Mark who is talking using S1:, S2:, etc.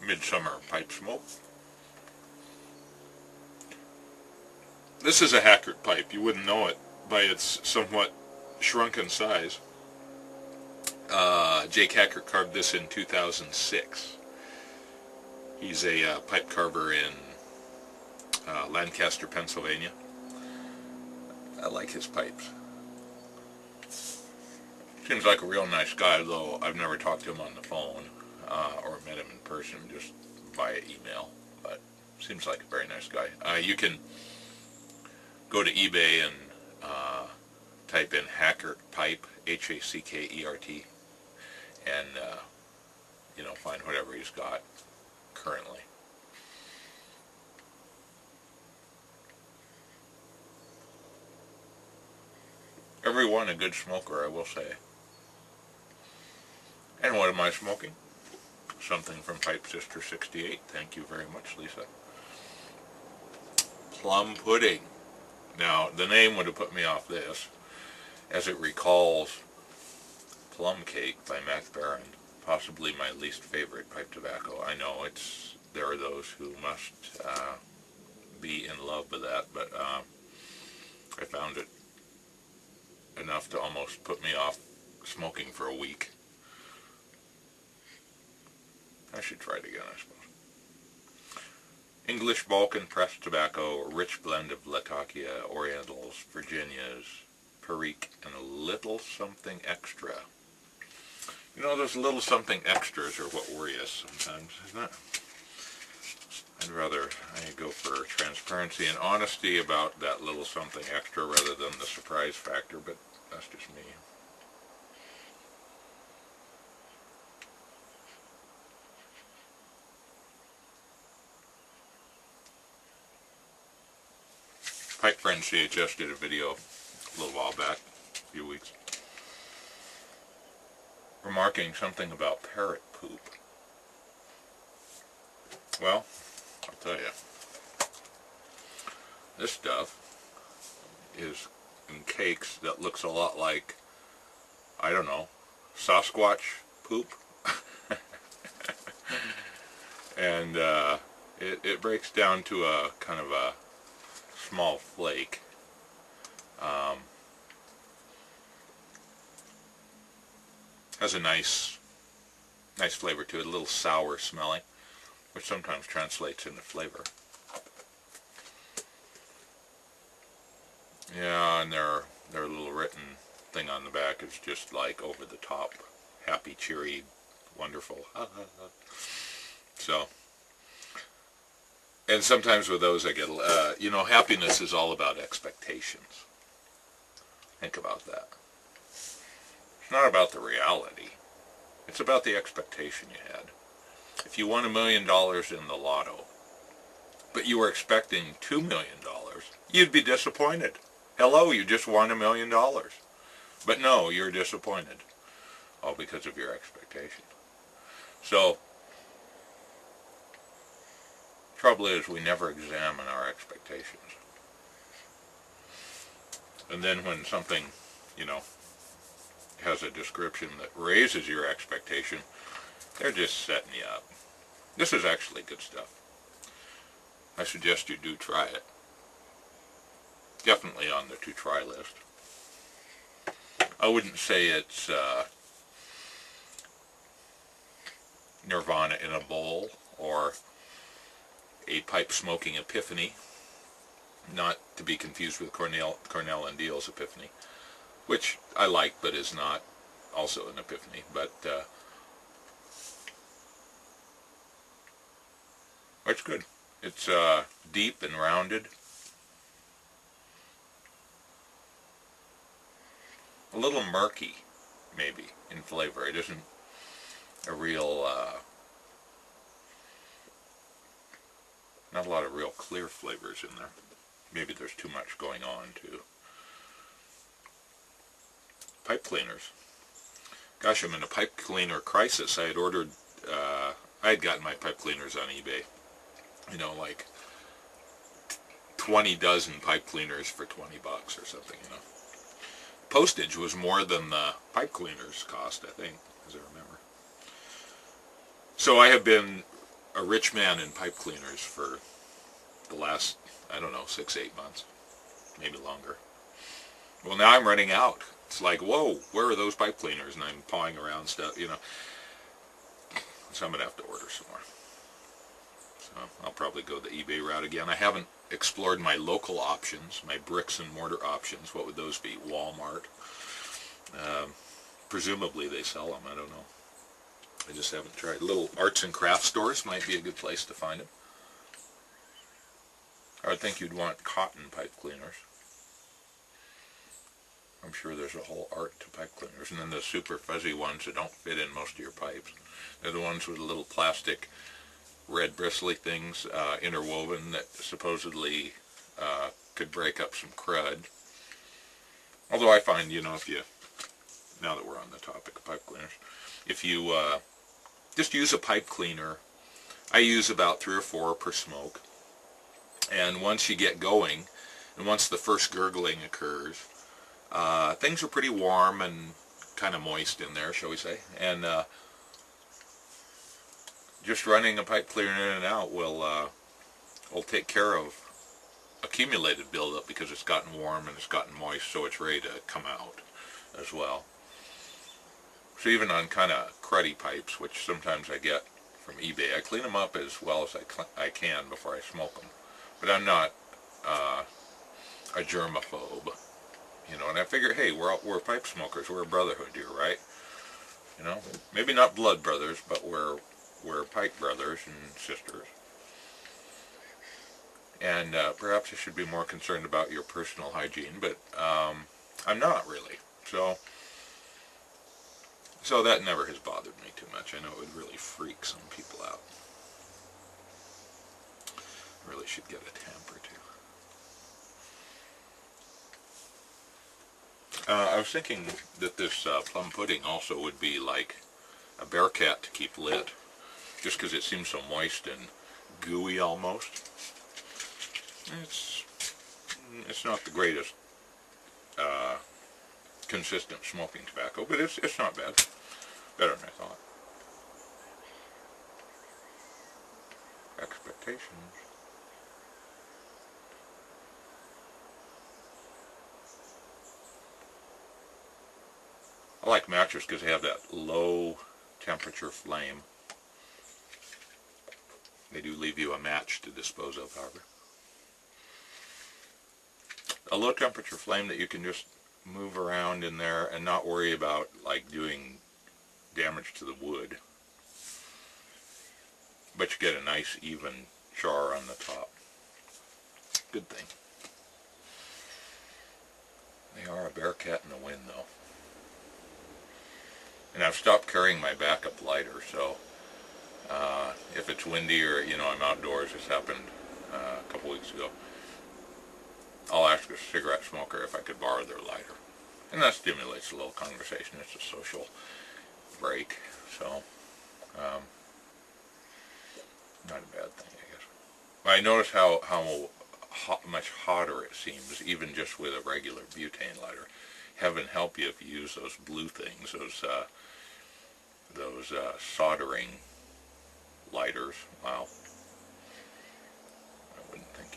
S1: midsummer pipe smoke. This is a Hackert pipe. You wouldn't know it by its somewhat shrunken size. Jake Hackert carved this in 2006. He's a pipe carver in Lancaster, Pennsylvania. I like his pipes. Seems like a real nice guy, though I've never talked to him on the phone or met him in person, just via email. But seems like a very nice guy. You can go to eBay and type in Hackert pipe, Hackert, and find whatever he's got currently. Everyone a good smoker, I will say. And what am I smoking? Something from Pipe Sister 68. Thank you very much, Lisa. Plum pudding. Now, the name would have put me off this, as it recalls Plum Cake by Mac Barron, possibly my least favorite pipe tobacco. I know there are those who must be in love with that, but I found it enough to almost put me off smoking for a week. I should try it again, I suppose. English Balkan pressed tobacco, a rich blend of Latakia, Orientals, Virginias, Perique, and a little something extra. You know, those little something extras are what worry us sometimes, isn't it? I'd rather go for transparency and honesty about that little something extra rather than the surprise factor, but that's just me. Pipe Friend CHS did a video a little while back, a few weeks, remarking something about parrot poop. Well, I'll tell you, this stuff is in cakes that looks a lot like, I don't know, Sasquatch poop. And it breaks down to a kind of a small flake. Has a nice flavor to it, a little sour smelling, which sometimes translates into flavor. Yeah, and their little written thing on the back is just like over the top, happy, cheery, wonderful. So, and sometimes with those I get, happiness is all about expectations. Think about that. It's not about the reality. It's about the expectation you had. If you won $1 million in the lotto, but you were expecting $2 million, you'd be disappointed. Hello, you just won $1 million. But no, you're disappointed. All because of your expectation. So, trouble is we never examine our expectations. And then when something, has a description that raises your expectation, they're just setting you up. This is actually good stuff. I suggest you do try it. Definitely on the to try list. I wouldn't say it's nirvana in a bowl or a pipe smoking epiphany, not to be confused with Cornell and Deal's epiphany, which I like but is not also an epiphany, but it's good. It's deep and rounded. A little murky, maybe, in flavor. It isn't a real, not a lot of real clear flavors in there. Maybe there's too much going on, too. Pipe cleaners. Gosh, I'm in a pipe cleaner crisis. I had gotten my pipe cleaners on eBay. Like 20 dozen pipe cleaners for $20 or something, Postage was more than the pipe cleaners cost, I think, as I remember. So I have been a rich man in pipe cleaners for the last, I don't know, 6, 8 months, maybe longer. Well, now I'm running out. It's like, whoa, where are those pipe cleaners? And I'm pawing around stuff, you know. So I'm going to have to order some more. So I'll probably go the eBay route again. I haven't explored my local options, my bricks and mortar options. What would those be? Walmart. Presumably they sell them. I don't know. I just haven't tried. Little arts and crafts stores might be a good place to find them. I would think you'd want cotton pipe cleaners. I'm sure there's a whole art to pipe cleaners. And then the super fuzzy ones that don't fit in most of your pipes. They're the ones with the little plastic red bristly things interwoven that supposedly could break up some crud. Although I find, you know, if you, now that we're on the topic of pipe cleaners, if you just use a pipe cleaner, I use about 3 or 4 per smoke. And once you get going, and once the first gurgling occurs, things are pretty warm and kind of moist in there, shall we say. And just running a pipe cleaner in and out will take care of accumulated buildup because it's gotten warm and it's gotten moist, so it's ready to come out as well. So even on kind of cruddy pipes, which sometimes I get from eBay, I clean them up as well as I can before I smoke them. But I'm not a germaphobe, you know. And I figure, hey, we're pipe smokers. We're a brotherhood here, right? You know, maybe not blood brothers, but we're pipe brothers and sisters. And perhaps I should be more concerned about your personal hygiene, but I'm not really. So that never has bothered me too much. I know it would really freak some people out. I really should get a tamper too. I was thinking that this plum pudding also would be like a bear cat to keep lit, just because it seems so moist and gooey almost. It's not the greatest consistent smoking tobacco, but it's not bad. Better than I thought. Expectations. I like matches because they have that low temperature flame. They do leave you a match to dispose of, however. A low temperature flame that you can just move around in there and not worry about like doing damage to the wood. But you get a nice even char on the top. Good thing. They are a bear cat in the wind though. And I've stopped carrying my backup lighter, so if it's windy or, you know, I'm outdoors, this happened a couple weeks ago, I'll ask a cigarette smoker if I could borrow their lighter. And that stimulates a little conversation. It's a social break, so not a bad thing, I guess. But I notice how much hotter it seems, even just with a regular butane lighter. Heaven help you if you use those blue things, those soldering lighters. Wow. I wouldn't think